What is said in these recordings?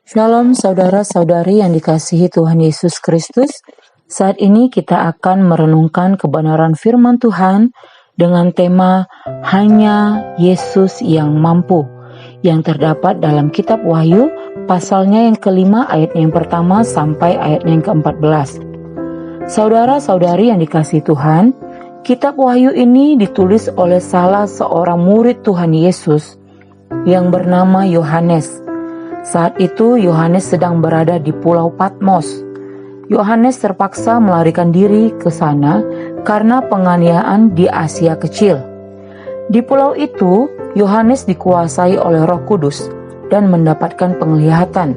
Shalom saudara-saudari yang dikasihi Tuhan Yesus Kristus. Saat ini kita akan merenungkan kebenaran firman Tuhan dengan tema Hanya Yesus yang Mampu, yang terdapat dalam kitab Wahyu pasalnya yang kelima ayatnya yang pertama sampai ayatnya yang ke-14. Saudara-saudari yang dikasihi Tuhan, kitab Wahyu ini ditulis oleh salah seorang murid Tuhan Yesus yang bernama Yohanes. Saat itu Yohanes sedang berada di Pulau Patmos. Yohanes terpaksa melarikan diri ke sana karena penganiayaan di Asia Kecil. Di pulau itu, Yohanes dikuasai oleh Roh Kudus dan mendapatkan penglihatan.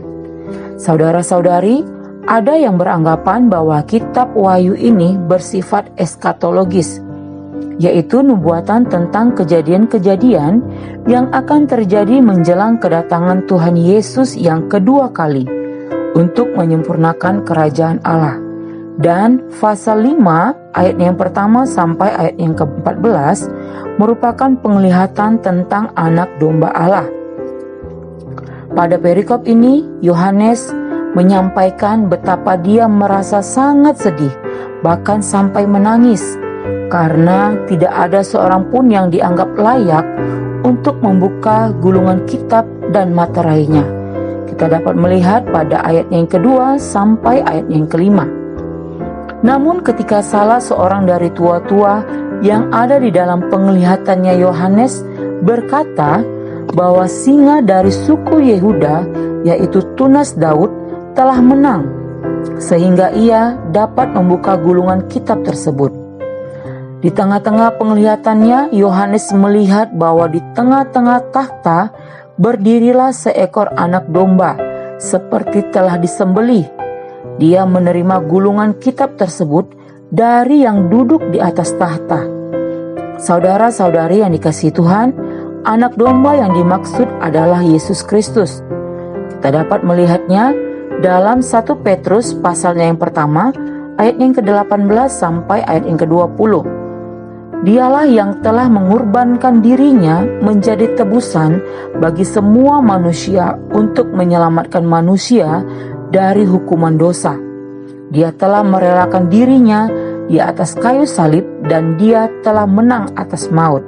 Saudara-saudari, ada yang beranggapan bahwa kitab Wahyu ini bersifat eskatologis, yaitu nubuatan tentang kejadian-kejadian yang akan terjadi menjelang kedatangan Tuhan Yesus yang kedua kali untuk menyempurnakan kerajaan Allah. Dan pasal 5 ayat yang pertama sampai ayat yang ke-14 merupakan penglihatan tentang anak domba Allah. Pada perikop ini, Yohanes menyampaikan betapa dia merasa sangat sedih, bahkan sampai menangis, karena tidak ada seorang pun yang dianggap layak untuk membuka gulungan kitab dan materainya. Kita dapat melihat pada ayat yang kedua sampai ayat yang kelima. Namun ketika salah seorang dari tua-tua yang ada di dalam penglihatannya Yohanes berkata bahwa singa dari suku Yehuda, yaitu tunas Daud, telah menang, sehingga ia dapat membuka gulungan kitab tersebut. Di tengah-tengah penglihatannya, Yohanes melihat bahwa di tengah-tengah takhta berdirilah seekor anak domba, seperti telah disembelih. Dia menerima gulungan kitab tersebut dari yang duduk di atas tahta. Saudara-saudari yang dikasihi Tuhan, anak domba yang dimaksud adalah Yesus Kristus. Kita dapat melihatnya dalam 1 Petrus pasalnya yang pertama, ayat yang ke-18 sampai ayat yang ke-20. Dialah yang telah mengorbankan dirinya menjadi tebusan bagi semua manusia untuk menyelamatkan manusia dari hukuman dosa. Dia telah merelakan dirinya di atas kayu salib dan dia telah menang atas maut.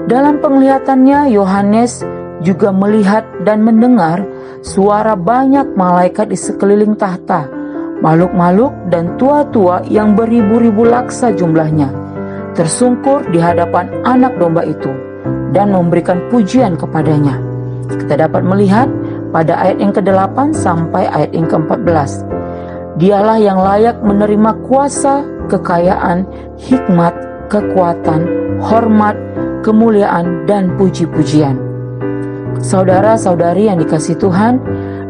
Dalam penglihatannya, Yohanes juga melihat dan mendengar suara banyak malaikat di sekeliling tahta, makhluk-makhluk dan tua-tua yang beribu-ribu laksa jumlahnya, tersungkur di hadapan anak domba itu dan memberikan pujian kepadanya. Kita dapat melihat pada ayat yang ke-8 sampai ayat yang ke-14. Dialah yang layak menerima kuasa, kekayaan, hikmat, kekuatan, hormat, kemuliaan, dan puji-pujian. Saudara-saudari yang dikasihi Tuhan,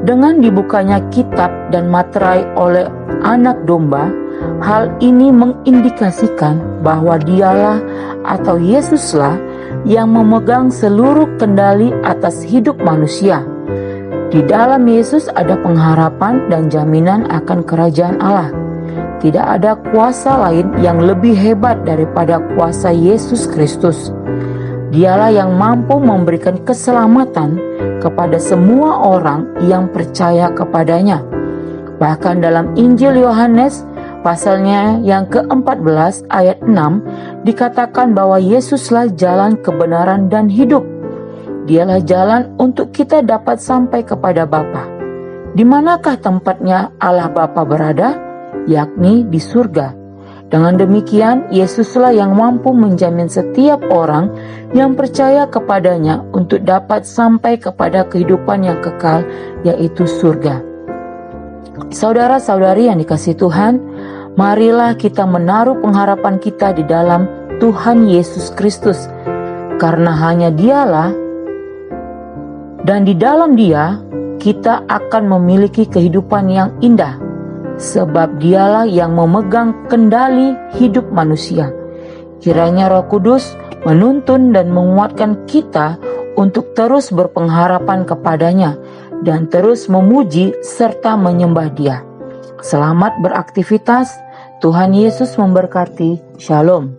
dengan dibukanya kitab dan materai oleh anak domba, hal ini mengindikasikan bahwa dialah atau Yesuslah yang memegang seluruh kendali atas hidup manusia. Di dalam Yesus ada pengharapan dan jaminan akan kerajaan Allah. Tidak ada kuasa lain yang lebih hebat daripada kuasa Yesus Kristus. Dialah yang mampu memberikan keselamatan kepada semua orang yang percaya kepadanya. Bahkan dalam Injil Yohanes pasalnya yang ke-14 ayat 6 dikatakan bahwa Yesuslah jalan kebenaran dan hidup. Dialah jalan untuk kita dapat sampai kepada Bapa. Di manakah tempatnya Allah Bapa berada? Yakni di surga. Dengan demikian, Yesuslah yang mampu menjamin setiap orang yang percaya kepadanya untuk dapat sampai kepada kehidupan yang kekal, yaitu surga. Saudara-saudari yang dikasihi Tuhan, marilah kita menaruh pengharapan kita di dalam Tuhan Yesus Kristus, karena hanya Dialah dan di dalam Dia kita akan memiliki kehidupan yang indah, sebab Dialah yang memegang kendali hidup manusia. Kiranya Roh Kudus menuntun dan menguatkan kita untuk terus berpengharapan kepadanya dan terus memuji serta menyembah Dia. Selamat beraktivitas. Tuhan Yesus memberkati. Shalom.